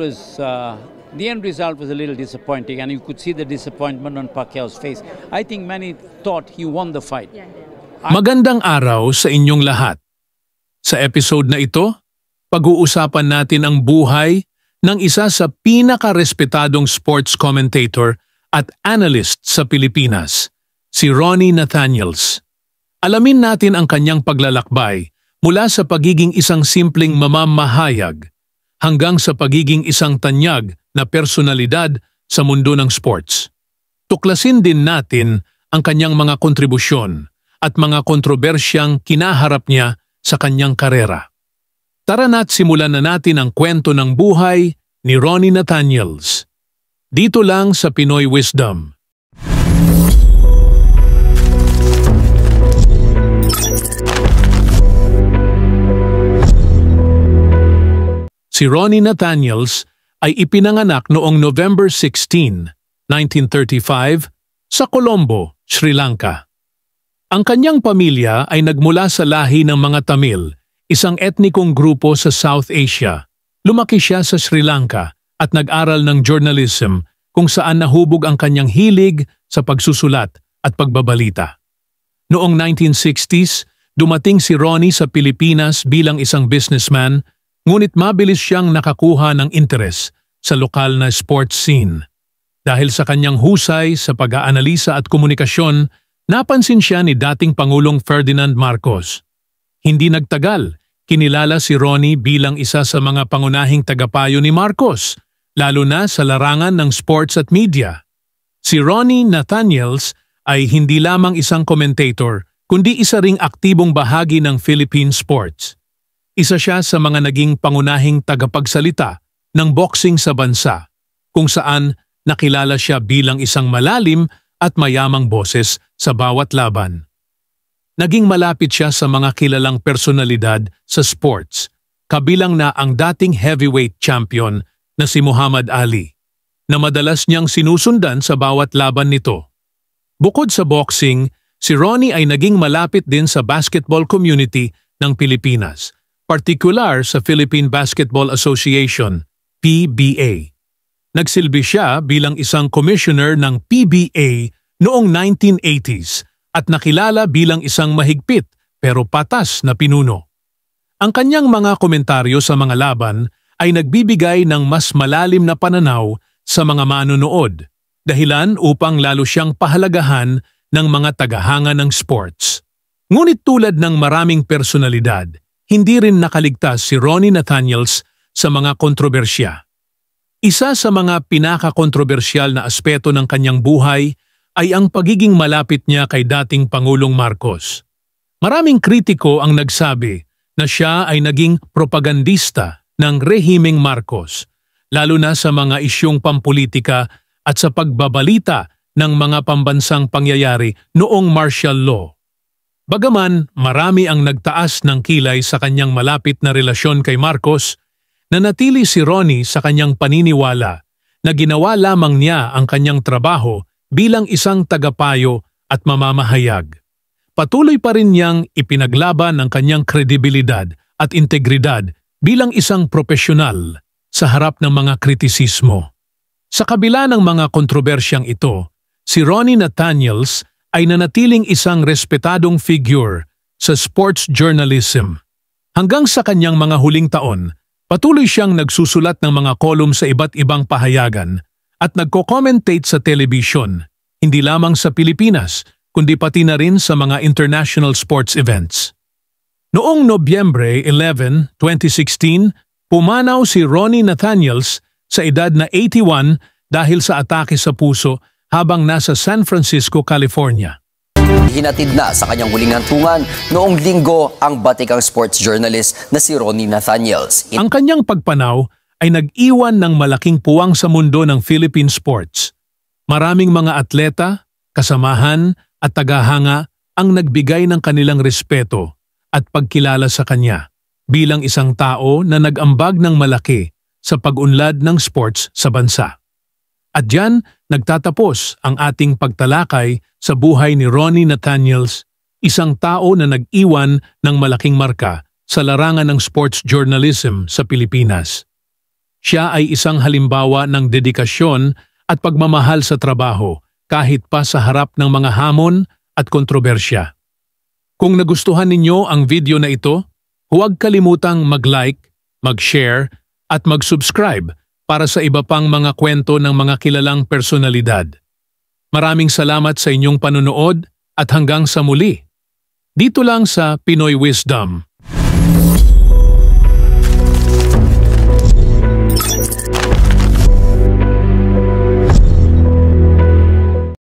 the end result was a little disappointing, and you could see the disappointment on Pacquiao's face. I think many thought he won the fight. Magandang araw sa inyong lahat. Sa episode na ito, pag-uusapan natin ang buhay ng isa sa pinaka-respetadong sports commentator at analyst sa Pilipinas, si Ronnie Nathaniels. Alamin natin ang kanyang paglalakbay mula sa pagiging isang simpleng mamamahayag hanggang sa pagiging isang tanyag na personalidad sa mundo ng sports. Tuklasin din natin ang kanyang mga kontribusyon at mga kontrobersyang kinaharap niya sa kanyang karera. Tara na't simulan na natin ang kwento ng buhay ni Ronnie Nathaniels. Dito lang sa Pinoy Wisdom. Si Ronnie Nathaniels ay ipinanganak noong November 16, 1935 sa Colombo, Sri Lanka. Ang kanyang pamilya ay nagmula sa lahi ng mga Tamil, isang etnikong grupo sa South Asia. Lumaki siya sa Sri Lanka at nag-aral ng journalism kung saan nahubog ang kanyang hilig sa pagsusulat at pagbabalita. Noong 1960s, dumating si Ronnie sa Pilipinas bilang isang businessman, ngunit mabilis siyang nakakuha ng interes sa lokal na sports scene. Dahil sa kanyang husay sa pag-aanalisa at komunikasyon, napansin siya ni dating Pangulong Ferdinand Marcos. Hindi nagtagal, kinilala si Ronnie bilang isa sa mga pangunahing tagapayo ni Marcos, lalo na sa larangan ng sports at media. Si Ronnie Nathaniels ay hindi lamang isang commentator, kundi isa ring aktibong bahagi ng Philippine sports. Isa siya sa mga naging pangunahing tagapagsalita ng boxing sa bansa, kung saan nakilala siya bilang isang malalim at mayamang boses sa bawat laban. Naging malapit siya sa mga kilalang personalidad sa sports, kabilang na ang dating heavyweight champion na si Muhammad Ali, na madalas niyang sinusundan sa bawat laban nito. Bukod sa boxing, si Ronnie ay naging malapit din sa basketball community ng Pilipinas, partikular sa Philippine Basketball Association, PBA. Nagsilbi siya bilang isang commissioner ng PBA noong 1980s at nakilala bilang isang mahigpit pero patas na pinuno. Ang kanyang mga komentaryo sa mga laban ay nagbibigay ng mas malalim na pananaw sa mga manonood, dahilan upang lalo siyang pahalagahan ng mga tagahanga ng sports. Ngunit tulad ng maraming personalidad, hindi rin nakaligtas si Ronnie Nathaniels sa mga kontrobersya. Isa sa mga pinakakontrobersyal na aspeto ng kanyang buhay ay ang pagiging malapit niya kay dating Pangulong Marcos. Maraming kritiko ang nagsabi na siya ay naging propagandista ng rehimeng Marcos, lalo na sa mga isyong pampolitika at sa pagbabalita ng mga pambansang pangyayari noong martial law. Bagaman marami ang nagtaas ng kilay sa kanyang malapit na relasyon kay Marcos, nanatili si Ronnie sa kanyang paniniwala na ginawa lamang niya ang kanyang trabaho bilang isang tagapayo at mamamahayag. Patuloy pa rin niyang ipinaglaban ang kanyang kredibilidad at integridad bilang isang profesional sa harap ng mga kritisismo. Sa kabila ng mga kontrobersyang ito, si Ronnie Nathaniels ay nanatiling isang respetadong figure sa sports journalism. Hanggang sa kanyang mga huling taon, patuloy siyang nagsusulat ng mga kolum sa iba't ibang pahayagan at nagko-commentate sa television, hindi lamang sa Pilipinas, kundi pati na rin sa mga international sports events. Noong Nobyembre 11, 2016, pumanaw si Ronnie Nathaniels sa edad na 81 dahil sa atake sa puso habang nasa San Francisco, California. Hinatid na sa kanyang huling hantungan noong Linggo ang batikang sports journalist na si Ronnie Nathaniels. Ang kanyang pagpanaw ay nag-iwan ng malaking puwang sa mundo ng Philippine sports. Maraming mga atleta, kasamahan at tagahanga ang nagbigay ng kanilang respeto at pagkilala sa kanya bilang isang tao na nag-ambag ng malaki sa pag-unlad ng sports sa bansa. At diyan nagtatapos ang ating pagtalakay sa buhay ni Ronnie Nathaniels, isang tao na nag-iwan ng malaking marka sa larangan ng sports journalism sa Pilipinas. Siya ay isang halimbawa ng dedikasyon at pagmamahal sa trabaho kahit pa sa harap ng mga hamon at kontrobersya. Kung nagustuhan ninyo ang video na ito, huwag kalimutang mag-like, mag-share at mag-subscribe para sa iba pang mga kwento ng mga kilalang personalidad. Maraming salamat sa inyong panunood at hanggang sa muli. Dito lang sa Pinoy Wisdom.